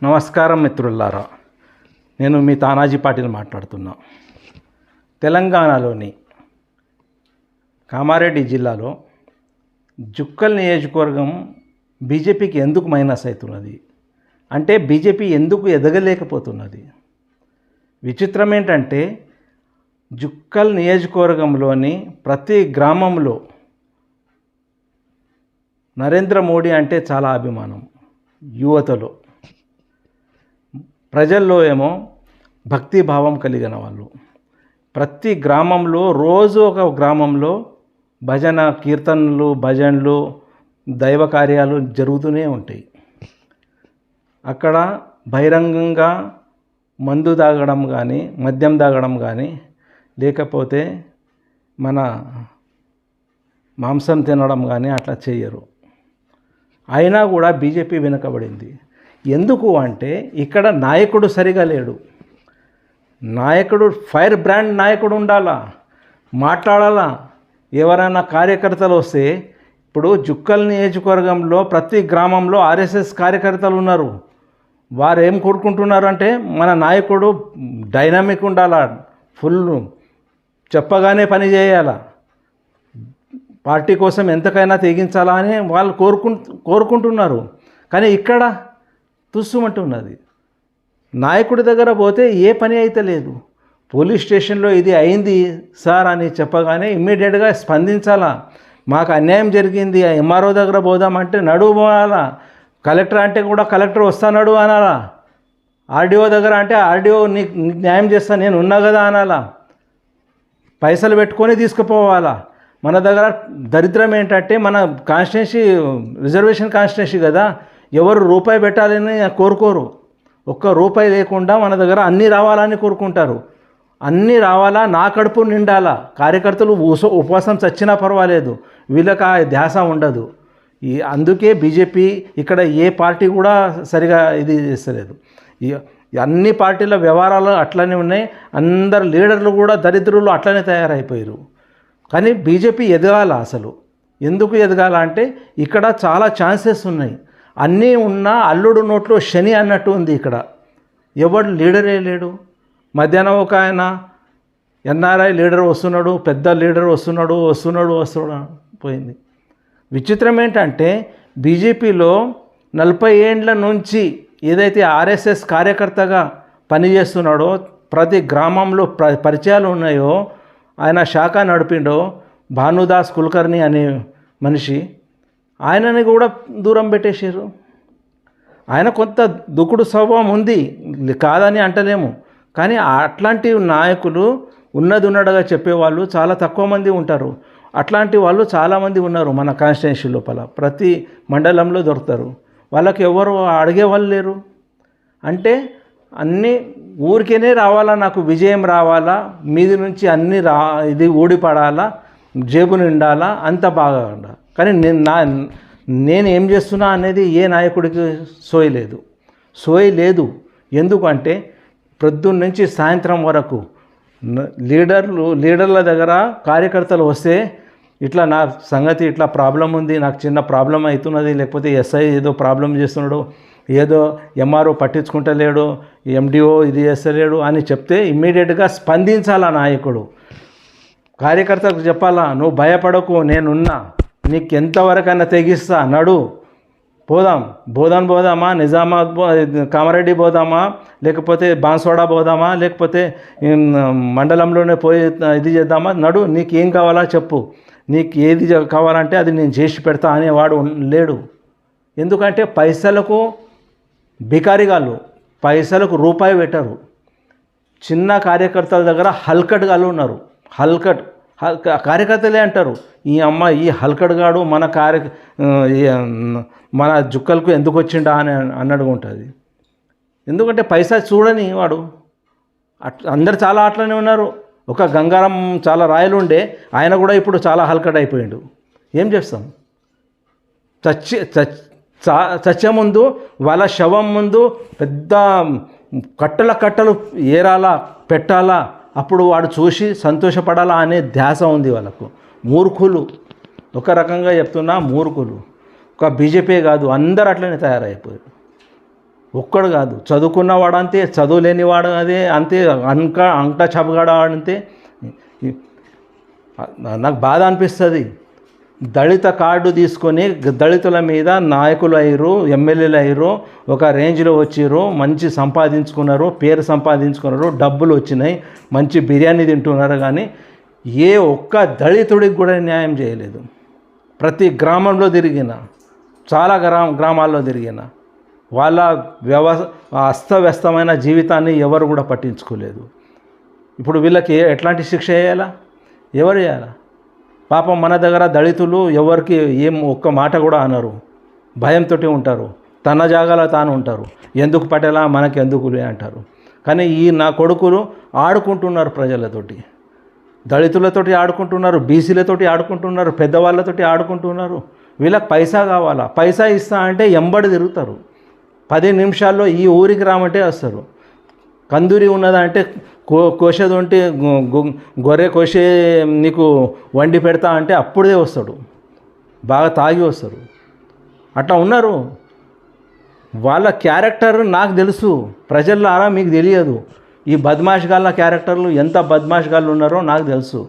నమస్కారం మిత్రులారా, నేను మీ తానాజీ పాటిల్ మాట్లాడుతున్నా. తెలంగాణలోని కామారెడ్డి జిల్లాలో జుక్కల్ నియోజకవర్గం బీజేపీకి ఎందుకు మైనస్ అవుతున్నది అంటే బీజేపీ ఎందుకు ఎదగలేకపోతున్నది? విచిత్రం ఏంటంటే జుక్కల్ నియోజకవర్గంలోని ప్రతి గ్రామంలో నరేంద్ర మోడీ అంటే చాలా అభిమానం. యువతలో, ప్రజల్లో ఏమో భక్తిభావం కలిగిన వాళ్ళు. ప్రతి గ్రామంలో రోజు ఒక గ్రామంలో భజన కీర్తనలు, భజనలు, దైవ కార్యాలు జరుగుతూనే ఉంటాయి. అక్కడ బహిరంగంగా మందు తాగడం కానీ, మద్యం తాగడం కానీ, లేకపోతే మన మాంసం తినడం కానీ అట్లా చేయరు. అయినా కూడా బీజేపీ వెనుకబడింది. ఎందుకు అంటే ఇక్కడ నాయకుడు సరిగా లేడు. నాయకుడు ఫైర్ బ్రాండ్ నాయకుడు ఉండాలా, మాట్లాడాలా. ఎవరైనా కార్యకర్తలు వస్తే, ఇప్పుడు జుక్కల్ నియోజకవర్గంలో ప్రతి గ్రామంలో ఆర్ఎస్ఎస్ కార్యకర్తలు ఉన్నారు. వారు ఏం కోరుకుంటున్నారు అంటే మన నాయకుడు డైనామిక్ ఉండాలా, ఫుల్ చెప్పగానే పని చేయాలా, పార్టీ కోసం ఎంతకైనా తెగించాలా అని వాళ్ళు కోరుకుంటున్నారు. కానీ ఇక్కడ తుస్సుమంటున్నది. నాయకుడి దగ్గర పోతే ఏ పని అయితే లేదు. పోలీస్ స్టేషన్లో ఇది అయింది సార్ అని చెప్పగానే ఇమ్మీడియట్గా స్పందించాలా. మాకు అన్యాయం జరిగింది, ఎంఆర్ఓ దగ్గర పోదామంటే నడువు పోవాలా. కలెక్టర్ అంటే కూడా కలెక్టర్ వస్తాడు అనాలా. ఆర్డీఓ దగ్గర అంటే ఆర్డీఓ నీకు న్యాయం చేస్తా నేను ఉన్నా కదా అనాలా. పైసలు పెట్టుకొని తీసుకుపోవాలా. మన దగ్గర దరిద్రం ఏంటంటే మన కాన్స్టిట్యున్సీ రిజర్వేషన్ కాన్స్టిట్యున్సీ కదా, ఎవరు రూపాయి పెట్టాలని కోరుకోరు. ఒక్క రూపాయి లేకుండా మన దగ్గర అన్నీ రావాలని కోరుకుంటారు. అన్నీ రావాలా, నా కడుపు నిండాలా. కార్యకర్తలు ఉపవాసం చచ్చినా పర్వాలేదు, వీళ్ళకి ఆ ధ్యాస ఉండదు. అందుకే బీజేపీ ఇక్కడ ఏ పార్టీ కూడా సరిగా ఇది చేస్తలేదు. అన్ని పార్టీల వ్యవహారాలు అట్లనే ఉన్నాయి. అందరు లీడర్లు కూడా దరిద్రులు అట్లనే తయారైపోయారు. కానీ బీజేపీ ఎదగాల. అసలు ఎందుకు ఎదగాల అంటే ఇక్కడ చాలా ఛాన్సెస్ ఉన్నాయి. అన్నీ ఉన్నా అల్లుడు నోట్లో శని అన్నట్టు ఉంది. ఇక్కడ ఎవడు లీడరే లేడు. మధ్యాహ్నం ఒక ఆయన ఎన్ఆర్ఐ లీడర్ వస్తున్నాడు, పెద్ద లీడర్ వస్తున్నాడు పోయింది. విచిత్రం ఏంటంటే బీజేపీలో 40 ఏండ్ల నుంచి ఏదైతే ఆర్ఎస్ఎస్ కార్యకర్తగా పనిచేస్తున్నాడో, ప్రతి గ్రామంలో పరిచయాలు ఉన్నాయో, ఆయన శాఖ నడిపిండో భానుదాస్ కుల్కర్ణి అనే మనిషి, ఆయనని కూడా దూరం పెట్టేశారు. ఆయన కొంత దుకుడు స్వభావం ఉంది, కాదని అంటలేము. కానీ అట్లాంటి నాయకులు ఉన్నదిన్నట్టుగా చెప్పేవాళ్ళు చాలా తక్కువ మంది ఉంటారు. అట్లాంటి వాళ్ళు చాలామంది ఉన్నారు మన కాన్స్టిట్యున్సీ లోపల. ప్రతి మండలంలో దొరుకుతారు. వాళ్ళకి ఎవరు అడిగేవాళ్ళు లేరు. అంటే అన్నీ ఊరికేనే రావాలా, నాకు విజయం రావాలా, మీది నుంచి అన్నీ ఇది ఊడిపడాలా, జేబు నిండాలా, అంత బాగా ఉండాలి. కానీ నేను ఏం చేస్తున్నా అనేది ఏ నాయకుడికి సోయి లేదు. ఎందుకంటే ప్రొద్దున్న నుంచి సాయంత్రం వరకు లీడర్ల దగ్గర కార్యకర్తలు వస్తే ఇట్లా నా సంగతి ఇట్లా ప్రాబ్లం ఉంది, నాకు చిన్న ప్రాబ్లం అవుతున్నది, లేకపోతే ఎస్ఐ ఏదో ప్రాబ్లం చేస్తున్నాడు, ఏదో ఎంఆర్ఓ పట్టించుకుంటలేడు, ఎండిఓ ఇది చేస్తలేడు అని చెప్తే ఇమ్మీడియట్గా స్పందించాలా నాయకుడు. కార్యకర్తకు చెప్పాలా, నువ్వు భయపడకు, నేనున్నా, నీకు ఎంతవరకైనా తెగిస్తా, నడు, పోదామా, నిజామాబాద్ కామారెడ్డి పోదామా, లేకపోతే బాన్స్వాడ పోదామా, లేకపోతే మండలంలోనే పోయి ఇది చేద్దామా, నడు, నీకు ఏం కావాలా చెప్పు, నీకు ఏది కావాలంటే అది నేను చేసి పెడతా అనేవాడు లేడు. ఎందుకంటే పైసలకు బికారిగాళ్ళు, పైసలకు రూపాయి పెట్టరు. చిన్న కార్యకర్తల దగ్గర హల్కట్గాళ్ళు ఉన్నారు. కార్యకర్తలే అంటారు, ఈ హల్కడ్గాడు మన జుక్కలకు ఎందుకు వచ్చిండా అని అన్నట్టుగా ఉంటుంది. ఎందుకంటే పైసా చూడని వాడు. అందరు చాలా అట్లనే ఉన్నారు. ఒక గంగారం చాలా రాయలు ఉండే, ఆయన కూడా ఇప్పుడు చాలా హల్కట్ అయిపోయిండు. ఏం చేస్తాం? చచ్చే ముందు వాళ్ళ శవం ముందు పెద్ద కట్టలు ఏరాలా, పెట్టాలా, అప్పుడు వాడు చూసి సంతోషపడాలా అనే ధ్యాస ఉంది వాళ్ళకు. మూర్ఖులు, ఒక రకంగా చెప్తున్నా మూర్ఖులు. ఒక బీజేపీ కాదు, అందరు అట్లనే తయారైపోయారు. ఒక్కడు కాదు, చదువుకున్నవాడు అంతే, చదువు లేనివాడు అదే అంతే, అంట చబగాడు అంతే. నాకు బాధ అనిపిస్తుంది. దళిత కార్డు తీసుకొని దళితుల మీద నాయకులు అయ్యారు, ఎమ్మెల్యేలు అయ్యారు, ఒక రేంజ్లో వచ్చారు, మంచి సంపాదించుకున్నారు, పేరు సంపాదించుకున్నారు, డబ్బులు వచ్చినాయి, మంచి బిర్యానీ తింటున్నారు. కానీ ఏ ఒక్క దళితుడికి కూడా న్యాయం చేయలేదు. ప్రతి గ్రామంలో తిరిగిన, చాలా గ్రామాల్లో తిరిగిన, వాళ్ళ అస్తవ్యస్తమైన జీవితాన్ని ఎవరు కూడా పట్టించుకోలేదు. ఇప్పుడు వీళ్ళకి ఎట్లాంటి శిక్ష చేయాలా? ఎవరు చేయాలా? పాపం మన దగ్గర దళితులు ఎవరికి ఏం ఒక్క మాట కూడా అనరు, భయంతో ఉంటారు, తన జాగాలో తాను ఉంటారు. ఎందుకు పట్టేలా మనకి ఎందుకులే అంటారు. కానీ ఈ నా కొడుకులు ఆడుకుంటున్నారు, ప్రజలతోటి, దళితులతోటి ఆడుకుంటున్నారు, బీసీలతోటి ఆడుకుంటున్నారు, పెద్దవాళ్ళతోటి ఆడుకుంటున్నారు. వీళ్ళకి పైసా కావాలా, పైసా ఇస్తా అంటే ఎంబడి తిరుగుతారు. 10 నిమిషాల్లో ఈ ఊరికి రామంటే వస్తారు. కందూరి ఉన్నదంటే కోసేది ఉంటే గొర్రె కోసే నీకు వండి పెడతా అంటే అప్పుడే వస్తాడు, బాగా తాగి వస్తారు. అట్లా ఉన్నారు. వాళ్ళ క్యారెక్టర్ నాకు తెలుసు, ప్రజల్లారా మీకు తెలియదు. ఈ బద్మాష్గాళ్ళ క్యారెక్టర్లు ఎంత బద్మాష్గాళ్ళు ఉన్నారో నాకు తెలుసు.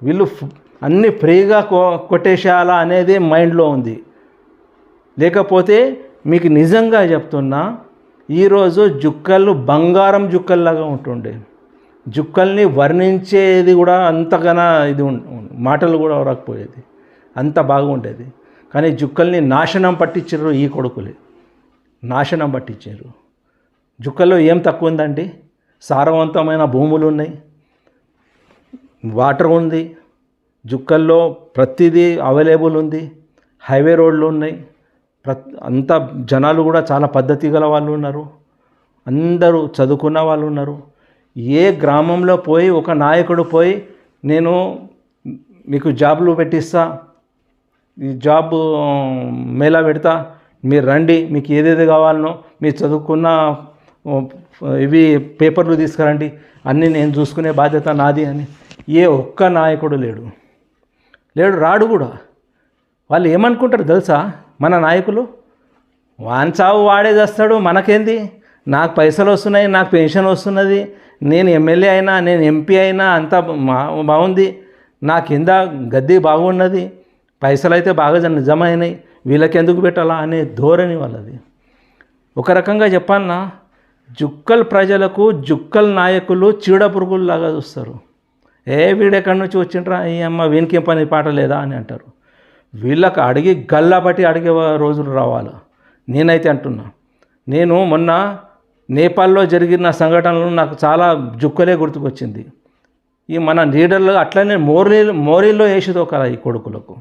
వీళ్ళు అన్నీ ఫ్రీగా కొట్టేసేయాలా అనేది మైండ్లో ఉంది. లేకపోతే మీకు నిజంగా చెప్తున్నా, ఈరోజు జుక్కలు బంగారం జుక్కల్లాగా ఉంటుండే. జుక్కల్ని వర్ణించేది కూడా అంతగానా ఇది మాటలు కూడా రాకపోయేది, అంత బాగుండేది. కానీ జుక్కల్ని నాశనం పట్టించారు ఈ కొడుకులే, నాశనం పట్టించారు. జుక్కల్లో ఏం తక్కువ ఉందండి? సారవంతమైన భూములు ఉన్నాయి, వాటర్ ఉంది, జుక్కల్లో ప్రతిదీ అవైలబుల్ ఉంది, హైవే రోడ్లు ఉన్నాయి, అంత జనాలు కూడా చాలా పద్ధతి గల వాళ్ళు ఉన్నారు, అందరూ చదువుకున్న వాళ్ళు ఉన్నారు. ఏ గ్రామంలో పోయి ఒక నాయకుడు పోయి నేను మీకు జాబ్లు పెట్టిస్తా, ఈ జాబ్ మేళా పెడతా, మీరు రండి, మీకు ఏదేది కావాలనో మీరు చదువుకున్న ఇవి పేపర్లు తీసుకురండి, అన్నీ నేను చూసుకునే బాధ్యత నాది అని ఏ ఒక్క నాయకుడు లేడు, రాడు కూడా. వాళ్ళు ఏమనుకుంటారు తెలుసా? మన నాయకులు వాని చావు వాడే చేస్తాడు, మనకేంది, నాకు పైసలు వస్తున్నాయి, నాకు పెన్షన్ వస్తున్నది, నేను ఎమ్మెల్యే అయినా, నేను ఎంపీ అయినా అంతా బాగుంది, నా కింద గద్దె బాగున్నది, పైసలు అయితే బాగా జమ అయినాయి, వీళ్ళకి ఎందుకు పెట్టాలా అనే ధోరణి వాళ్ళది. ఒక రకంగా చెప్పాలన్నా, జుక్కల్ ప్రజలకు జుక్కల్ నాయకులు చీడ పురుగుల్లాగా చూస్తారు. వీడెక్కడి నుంచి వచ్చిండ్రా, ఈ అమ్మ వీనికి ఏం పని పాట లేదా అని అంటారు. వీళ్ళకి అడిగి గల్లాబట్టి అడిగే రోజులు రావాలి. నేనైతే అంటున్నా, నేను మొన్న నేపాల్లో జరిగిన సంఘటనలు నాకు చాలా జుక్కలే గుర్తుకొచ్చింది. ఈ మన లీడర్లు అట్లనే మోరీల్లో వేసేదో కదా ఈ కొడుకులకు.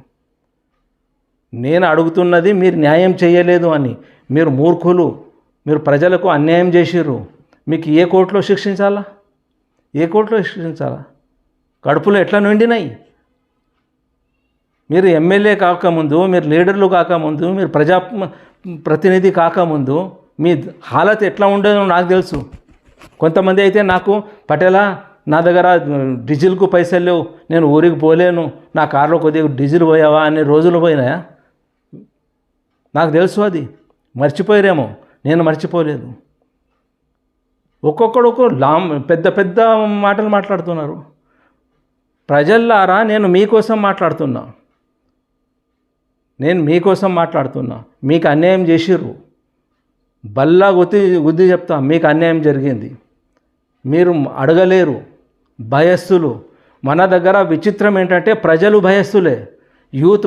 నేను అడుగుతున్నది, మీరు న్యాయం చేయలేదు అని, మీరు మూర్ఖులు, మీరు ప్రజలకు అన్యాయం చేసిర్రు, మీకు ఏ కోర్టులో శిక్షించాలా? ఏ కోర్టులో శిక్షించాలా? కడుపులో ఎట్లా నిండినాయి? మీరు ఎమ్మెల్యే కాకముందు, మీరు లీడర్లు కాకముందు, మీరు ప్రతినిధి కాకముందు మీ హాలత్ ఎట్లా ఉండేదో నాకు తెలుసు. కొంతమంది అయితే నాకు పటేలా నా దగ్గర డీజిల్కు పైసలు లేవు, నేను ఊరికి పోలేను, నా కారులో కొద్దిగా డీజిల్ పోయావా అనే రోజులు పోయినాయా? నాకు తెలుసు, అది మర్చిపోయారేమో, నేను మర్చిపోలేదు. ఒక్కొక్కడు పెద్ద పెద్ద మాటలు మాట్లాడుతున్నారు. ప్రజల్లారా, నేను మీకోసం మాట్లాడుతున్నా, మీకు అన్యాయం చేసిర్రు, బల్లా గుద్ది చెప్తా, మీకు అన్యాయం జరిగింది, మీరు అడగలేరు, భయస్థులు. మన దగ్గర విచిత్రం ఏంటంటే ప్రజలు భయస్థులే, యూత్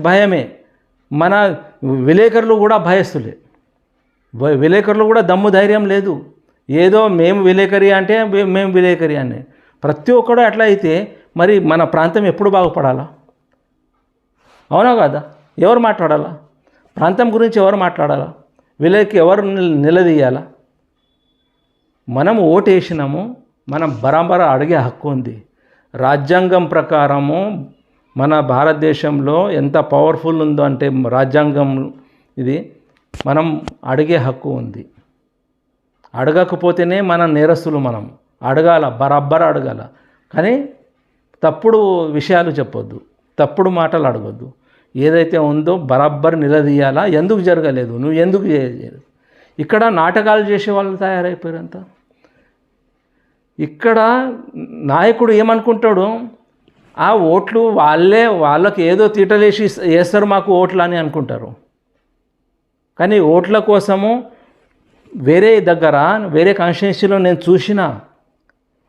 భయమే, మన విలేకరులు కూడా భయస్థులే. విలేకరులు కూడా దమ్ము ధైర్యం లేదు, ఏదో మేము విలేకరి అంటే మేము విలేకరి అని. ప్రతి ఒక్కడు అట్లా అయితే మరి మన ప్రాంతం ఎప్పుడు బాగుపడాలా? అవునా కాదా? ఎవరు మాట్లాడాలా? ప్రాంతం గురించి ఎవరు మాట్లాడాలా? వీళ్ళకి ఎవరు నిలదీయాలా? మనం ఓటు వేసినాము, మనం బరాబర అడిగే హక్కు ఉంది. రాజ్యాంగం ప్రకారము మన భారతదేశంలో ఎంత పవర్ఫుల్ ఉందో అంటే రాజ్యాంగం ఇది, మనం అడిగే హక్కు ఉంది. అడగకపోతేనే మన నేరస్తులు. మనం అడగాల, బరాబర్ అడగాల. కానీ తప్పుడు విషయాలు చెప్పొద్దు, తప్పుడు మాటలు అడగొద్దు. ఏదైతే ఉందో బరాబర్ నిలదీయాలా, ఎందుకు జరగలేదు, నువ్వు ఎందుకు చేయలేదు. ఇక్కడ నాటకాలు చేసే వాళ్ళు తయారైపోయారంతా. ఇక్కడ నాయకుడు ఏమనుకుంటాడు, ఆ ఓట్లు వాళ్ళకి ఏదో తీటలేసి వేస్తారు మాకు ఓట్లు అని అనుకుంటారు. కానీ ఓట్ల కోసము వేరే కాన్స్టిట్యున్సీలో నేను చూసిన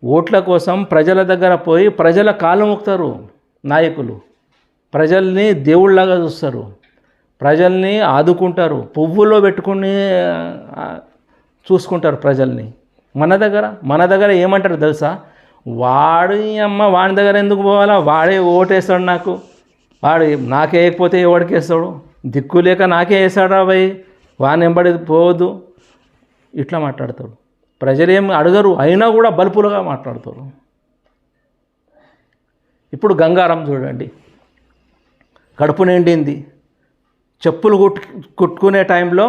ఓట్ల కోసం ప్రజల దగ్గర పోయి ప్రజల కాళ్ళు మొక్కుతారు నాయకులు. ప్రజల్ని దేవుళ్ళలాగా చూస్తారు, ప్రజల్ని ఆదుకుంటారు, పువ్వులో పెట్టుకుని చూసుకుంటారు ప్రజల్ని. మన దగ్గర ఏమంటారు తెలుసా, వాడి దగ్గర ఎందుకు పోవాలా, వాడే ఓటేస్తాడు నాకు, వాడు నాకే వేయకపోతే ఎవడికి వేస్తాడు, దిక్కు లేక నాకే వేసాడు రాబోయ్, వాడిని వెంబడి పోవద్దు, ఇట్లా మాట్లాడతాడు. ప్రజలేం అడగరు, అయినా కూడా బల్పులుగా మాట్లాడతారు. ఇప్పుడు గంగారం చూడండి, కడుపు నిండింది, చెప్పులు కుట్టుకునే టైంలో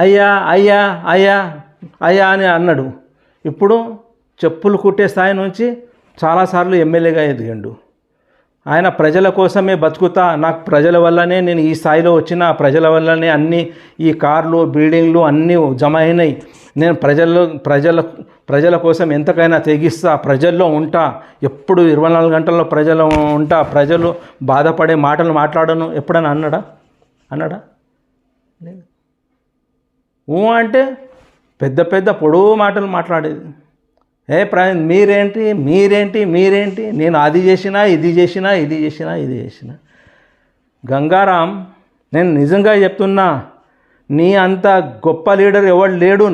అయ్యా అయ్యా అయ్యా అయ్యా అని అన్నాడు. ఇప్పుడు చెప్పులు కుట్టే స్థాయి నుంచి చాలాసార్లు ఎమ్మెల్యేగా ఎదిగాడు. ఆయన ప్రజల కోసమే బతుకుతా, నాకు ప్రజల వల్లనే నేను ఈ స్థాయిలో వచ్చిన, ప్రజల వల్లనే అన్నీ ఈ కార్లు బిల్డింగ్లు అన్నీ జమ అయినాయి, నేను ప్రజల కోసం ఎంతకైనా తెగిస్తా, ప్రజల్లో ఉంటా, ఎప్పుడు 24 గంటల్లో ప్రజలు ఉంటా, ప్రజలు బాధపడే మాటలు మాట్లాడను ఎప్పుడైనా అన్నాడా లేదు. అంటే పెద్ద పొడవు మాటలు మాట్లాడేది. మీరేంటి నేను అది చేసినా ఇది చేసినా. గంగారాం, నేను నిజంగా చెప్తున్నా, నీ అంత గొప్ప లీడర్ ఎవడు లేడు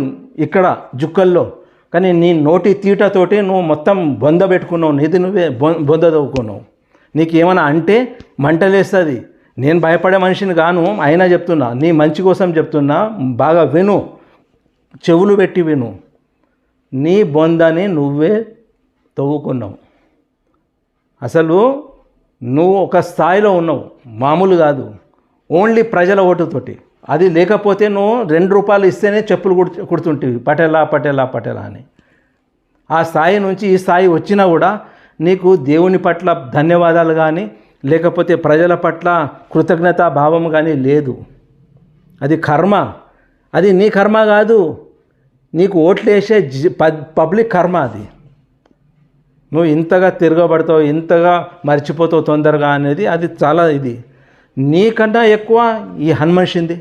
ఇక్కడ జుక్కల్లో. కానీ నీ నోటి తీటతోటి నువ్వు మొత్తం బొంద పెట్టుకున్నావు, నీది నువ్వే బొంద తవ్వుకున్నావు. నీకేమైనా అంటే మంటలేస్తుంది. నేను భయపడే మనిషిని గాను, అయినా చెప్తున్నా, నీ మంచి కోసం చెప్తున్నా, బాగా విను, చెవులు పెట్టి విను. నీ బొందని నువ్వే తవ్వుకున్నావు. అసలు నువ్వు ఒక స్థాయిలో ఉన్నావు, మామూలు కాదు, ఓన్లీ ప్రజల ఓటుతోటి. అది లేకపోతే నువ్వు 2 రూపాయలు ఇస్తేనే చెప్పులు కుడుతుంటివి, పటేలా అని. ఆ స్థాయి నుంచి ఈ స్థాయి వచ్చినా కూడా నీకు దేవుని పట్ల ధన్యవాదాలు కానీ, లేకపోతే ప్రజల పట్ల కృతజ్ఞతా భావం కానీ లేదు. అది కర్మ, అది నీ కర్మ కాదు, నీకు ఓట్లు వేసే పబ్లిక్ కర్మ అది. నువ్వు ఇంతగా తిరగబడతావు, ఇంతగా మర్చిపోతావు తొందరగా అనేది అది చాలా ఇది. నీకన్నా ఎక్కువ ఈ హనుమన్షింది.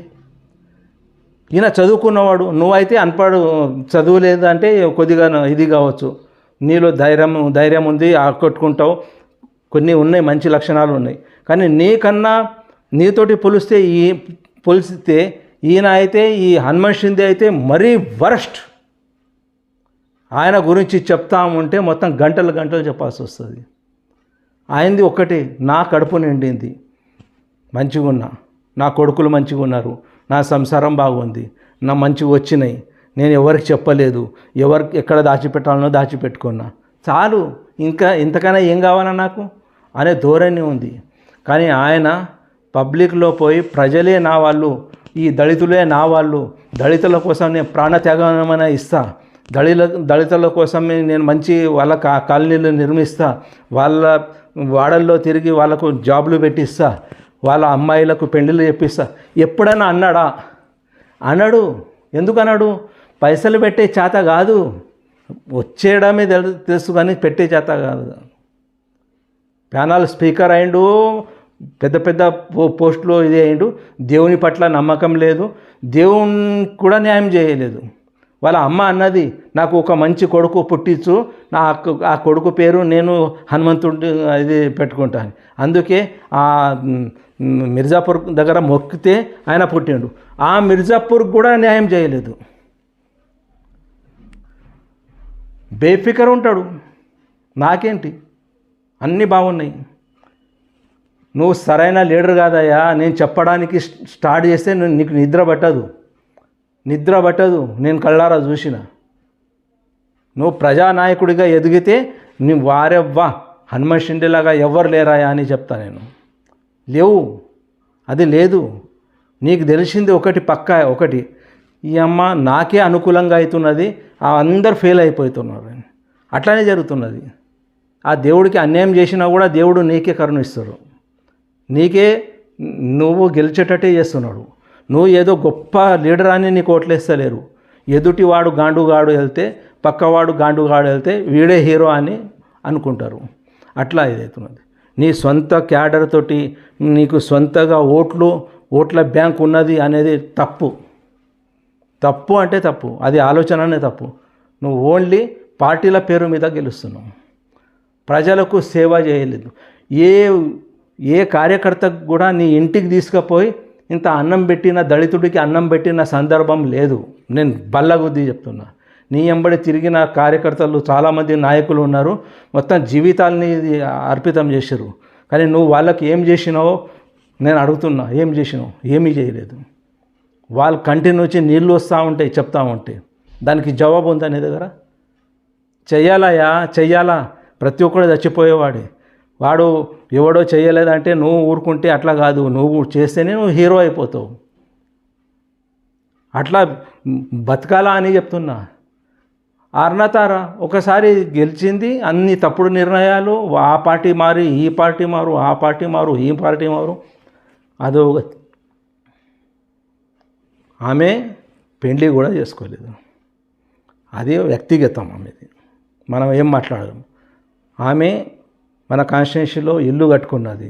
ఈయన చదువుకున్నవాడు, నువ్వైతే అన్పడు, చదువు లేదంటే కొద్దిగా ఇది కావచ్చు, నీలో ధైర్యం ఉంది, ఆకట్టుకుంటావు, కొన్ని ఉన్నాయి, మంచి లక్షణాలు ఉన్నాయి. కానీ నీతోటి పోలిస్తే ఈయన అయితే, ఈ హనుమంత్ షిందే అయితే మరీ వరస్ట్. ఆయన గురించి చెప్తామంటే మొత్తం గంటలు చెప్పాల్సి వస్తుంది. ఆయనది ఒక్కటి, నా కడుపు నిండింది, మంచిగా ఉన్నా, నా కొడుకులు మంచిగా ఉన్నారు, నా సంసారం బాగుంది, నా మంచిగా వచ్చినాయి, నేను ఎవరికి చెప్పలేదు, ఎక్కడ దాచిపెట్టాలనో దాచిపెట్టుకున్నా, చాలు, ఇంకా ఇంతకైనా ఏం కావాలా నాకు అనే ధోరణి ఉంది. కానీ ఆయన పబ్లిక్లో పోయి ప్రజలే నా వాళ్ళు, ఈ దళితులే నా వాళ్ళు, దళితుల కోసం నేను ప్రాణత్యాగమైనా ఇస్తా, దళితుల కోసమే నేను మంచి వాళ్ళ కాలనీలు నిర్మిస్తా, వాళ్ళ వాడల్లో తిరిగి వాళ్ళకు జాబులు పెట్టిస్తా, వాళ్ళ అమ్మాయిలకు పెళ్ళిళ్ళు చెప్పిస్తా, ఎప్పుడైనా అన్నాడు? ఎందుకు అన్నాడు? పైసలు పెట్టే చేత కాదు, వచ్చేయడమే తెలుసు కానీ పెట్టే చేత కాదు. ప్యానల్ స్పీకర్ అయిండు, పెద్ద పోస్టులో ఇది అయిండు, దేవుని పట్ల నమ్మకం లేదు, దేవుని కూడా న్యాయం చేయలేదు. వాళ్ళ అమ్మ అన్నది, నాకు ఒక మంచి కొడుకు పుట్టించు, ఆ కొడుకు పేరు నేను హనుమంతుడి ఇది పెట్టుకుంటాను. అందుకే ఆ మిర్జాపూర్ దగ్గర మొక్కితే ఆయన పుట్టిండు. ఆ మిర్జాపూర్కి కూడా న్యాయం చేయలేదు. బేఫికర్ ఉంటాడు, నాకేంటి అన్నీ బాగున్నాయి, నువ్వు సరైన లీడర్ కాదయ్యా, నేను చెప్పడానికి స్టార్ట్ చేస్తే నీకు నిద్ర పట్టదు. నేను కళ్ళారా చూసిన, నువ్వు ప్రజానాయకుడిగా ఎదిగితే నువ్వు వారెవ్వా హనుమంత్ షిండేలాగా ఎవరు లేరాయా అని చెప్తా నేను. లేవు, అది లేదు. నీకు తెలిసింది ఒకటి, ఈ అమ్మ నాకే అనుకూలంగా అవుతున్నది, అందరు ఫెయిల్ అయిపోతున్నారు, అట్లానే జరుగుతున్నది. ఆ దేవుడికి అన్యాయం చేసినా కూడా దేవుడు నీకే కరుణిస్తాడు, నీకే నువ్వు గెలిచేటట్టే చేస్తున్నాడు. నువ్వు ఏదో గొప్ప లీడర్ అని నీకు ఓట్లేస్తలేరు. ఎదుటివాడు గాండుగాడు వెళ్తే పక్కవాడు గాండుగాడు వెళ్తే వీడే హీరో అని అనుకుంటారు. అట్లా ఇదవుతున్నది. నీ సొంత క్యాడర్ తోటి నీకు సొంతగా ఓట్ల బ్యాంక్ ఉన్నది అనేది తప్పు. తప్పు అంటే తప్పు, అది ఆలోచననే తప్పు. నువ్వు ఓన్లీ పార్టీల పేరు మీద గెలుస్తున్నావు, ప్రజలకు సేవ చేయలేదు. ఏ కార్యకర్తకు కూడా నీ ఇంటికి తీసుకుపోయి ఇంత అన్నం పెట్టిన దళితుడికి అన్నం పెట్టిన సందర్భం లేదు. నేను బల్లగుద్ది చెప్తున్నా. నీ ఎంబడి తిరిగిన కార్యకర్తలు చాలామంది నాయకులు ఉన్నారు, మొత్తం జీవితాలని అర్పితం చేశారు. కానీ నువ్వు వాళ్ళకి ఏం చేసినావో నేను అడుగుతున్నా. ఏం చేసినావు? ఏమీ చేయలేదు. వాళ్ళ కంటి నుంచి నీళ్ళు వస్తూ ఉంటాయి చెప్తా ఉంటే. దానికి జవాబు ఉందా నీ దగ్గర? చెయ్యాలా. ప్రతి ఒక్కడు చచ్చిపోయేవాడే. వాడు ఎవడో చెయ్యలేదంటే నువ్వు ఊరుకుంటే అట్లా కాదు. నువ్వు చేస్తేనే నువ్వు హీరో అయిపోతావు. అట్లా బతకాలా అని చెప్తున్నా. అరుణతార ఒకసారి గెలిచింది, అన్ని తప్పుడు నిర్ణయాలు. ఆ పార్టీ మారి ఈ పార్టీ మారు, ఆ పార్టీ మారు ఈ పార్టీ మారు. అదో ఆమె పెళ్లి కూడా చేసుకోలేదు. అది వ్యక్తిగతం ఆమెది, మనం ఏం మాట్లాడదాం. ఆమె మన కాన్స్టిట్యున్సీలో ఇల్లు కట్టుకున్నది,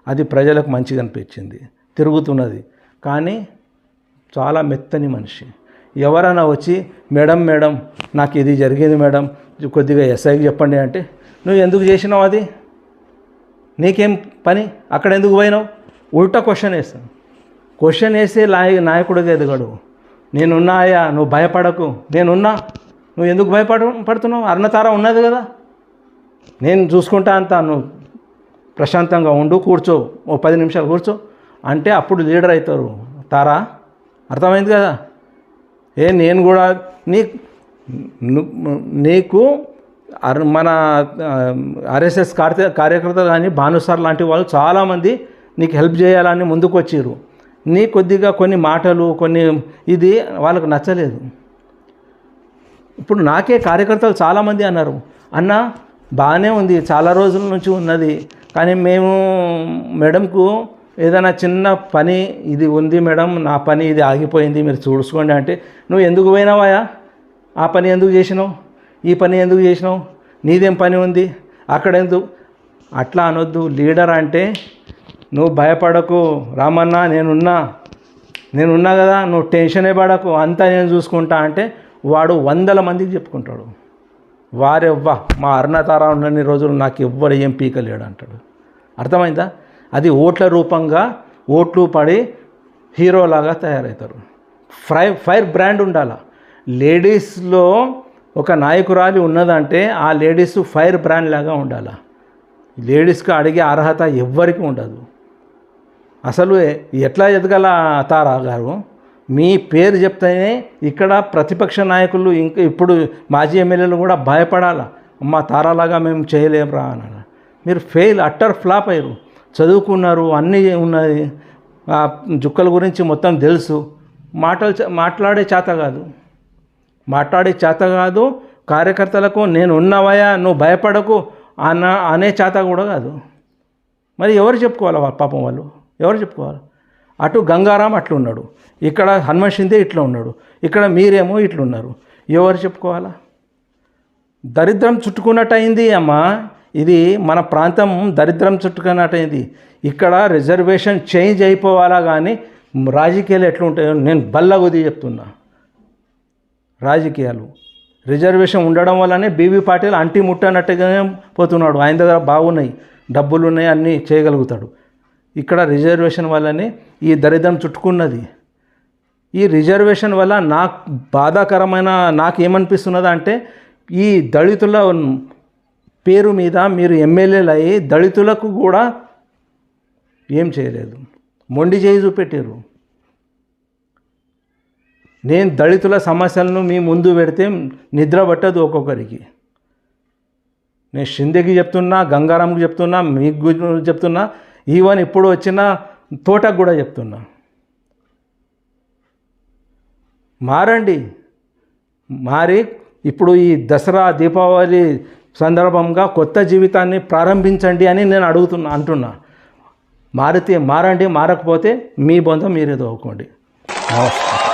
అది ప్రజలకు మంచిగా అనిపించింది, తిరుగుతున్నది. కానీ చాలా మెత్తని మనిషి. ఎవరైనా వచ్చి మేడం నాకు ఇది జరిగింది మేడం, కొద్దిగా ఎస్ఐకి చెప్పండి అంటే, నువ్వు ఎందుకు చేసినావు? అది నీకేం పని? అక్కడ ఎందుకు పోయినావు? ఉల్టా క్వశ్చన్ వేస్తాను. క్వశ్చన్ వేస్తే నాయకుడిగా ఎదగడు. నేనున్నాయా, నువ్వు భయపడకు, నేనున్నా, నువ్వు ఎందుకు పడుతున్నావు? అరుణతార ఉన్నది కదా, నేను చూసుకుంటా అంతా, నువ్వు ప్రశాంతంగా ఉండు, కూర్చో, ఓ 10 నిమిషాలు కూర్చో అంటే అప్పుడు లీడర్ అవుతారు. తారా, అర్థమైంది కదా? నేను కూడా నీకు మన ఆర్ఎస్ఎస్ కార్యకర్తలు కానీ భానుసార్ లాంటి వాళ్ళు చాలామంది నీకు హెల్ప్ చేయాలని ముందుకు వచ్చారు. నీ కొద్దిగా కొన్ని మాటలు ఇది వాళ్ళకు నచ్చలేదు. ఇప్పుడు నాకే కార్యకర్తలు చాలామంది అన్నారు, అన్న బాగానే ఉంది, చాలా రోజుల నుంచి ఉన్నది, కానీ మేము మేడంకు ఏదైనా చిన్న పని ఇది ఉంది మేడం, నా పని ఇది ఆగిపోయింది, మీరు చూసుకోండి అంటే, నువ్వు ఎందుకు పోయినావాయా? ఆ పని ఎందుకు చేసినావు? ఈ పని ఎందుకు చేసినావు? నీదేం పని ఉంది అక్కడ? ఎందుకు అట్లా అనొద్దు. లీడర్ అంటే నువ్వు భయపడకు రామన్న, నేనున్నా కదా, నువ్వు టెన్షనే పడకు, అంతా నేను చూసుకుంటా అంటే వాడు 100 మందికి చెప్పుకుంటాడు. వారెవ్వా మా అరుణతార ఉన్నన్ని రోజులు నాకు ఎవ్వడు ఏం పీకలేడు అంటాడు. అర్థమైందా? అది ఓట్ల రూపంగా ఓట్లు పడి హీరోలాగా తయారవుతారు. ఫైర్ బ్రాండ్ ఉండాలి. లేడీస్లో ఒక నాయకురాలి ఉన్నదంటే ఆ లేడీస్ ఫైర్ బ్రాండ్ లాగా ఉండాలి. లేడీస్కి అడిగే అర్హత ఎవ్వరికి ఉండదు. అసలు ఎట్లా ఎదగల తారా గారు? మీ పేరు చెప్తేనే ఇక్కడ ప్రతిపక్ష నాయకులు ఇంకా ఇప్పుడు మాజీ ఎమ్మెల్యేలు కూడా భయపడాలా, అమ్మ తారాలాగా మేము చేయలేమురా అని. మీరు అట్టర్ ఫ్లాప్ అయ్యారు. చదువుకున్నారు, అన్నీ ఉన్నది, జుక్కల గురించి మొత్తం తెలుసు, మాట్లాడే చేత కాదు. కార్యకర్తలకు నేను ఉన్నవయా, నువ్వు భయపడకు అనే చేత కూడా కాదు. మరి ఎవరు చెప్పుకోవాలి? పాపం వాళ్ళు ఎవరు చెప్పుకోవాలి? అటు గంగారాం అట్లా ఉన్నాడు, ఇక్కడ హనుమంత్ షిందే ఇట్లా ఉన్నాడు, ఇక్కడ మీరేమో ఇట్లున్నారు. ఎవరు చెప్పుకోవాలా? దరిద్రం చుట్టుకున్నట్టు అయింది అమ్మా. ఇది మన ప్రాంతం దరిద్రం చుట్టుకున్నట్టు అయింది. ఇక్కడ రిజర్వేషన్ చేంజ్ అయిపోవాలా, కానీ రాజకీయాలు ఎట్లుంటాయో నేను బల్లగుది చెప్తున్నా. రాజకీయాలు రిజర్వేషన్ ఉండడం వల్లనే బీవీ పాటిల్ అంటి ముట్టనట్టుగానే పోతున్నాడు. ఆయన దగ్గర బాగున్నాయి, డబ్బులు ఉన్నాయి, అన్నీ చేయగలుగుతాడు. ఇక్కడ రిజర్వేషన్ వల్లనే ఈ దరిద్రం చుట్టుకున్నది. ఈ రిజర్వేషన్ వల్ల నాకు బాధాకరమైన, నాకు ఏమనిపిస్తున్నది అంటే, ఈ దళితుల పేరు మీద మీరు ఎమ్మెల్యేలు అయ్యి దళితులకు కూడా ఏం చేయలేదు, మొండి చేయి చూపెట్టారు. నేను దళితుల సమస్యలను మీ ముందు పెడితే నిద్ర పట్టదు ఒక్కొక్కరికి. నేను షిందేకి చెప్తున్నా, గంగారాంకి చెప్తున్నా, మీకు చెప్తున్నా, ఈవెన్ ఇప్పుడు వచ్చిన తోటకు కూడా చెప్తున్నా, మారండి. మారి ఇప్పుడు ఈ దసరా దీపావళి సందర్భంగా కొత్త జీవితాన్ని ప్రారంభించండి అని నేను అంటున్నా. మారితే మారండి, మారకపోతే మీ బంధం మీరే తోవుకోండి. నమస్కారం.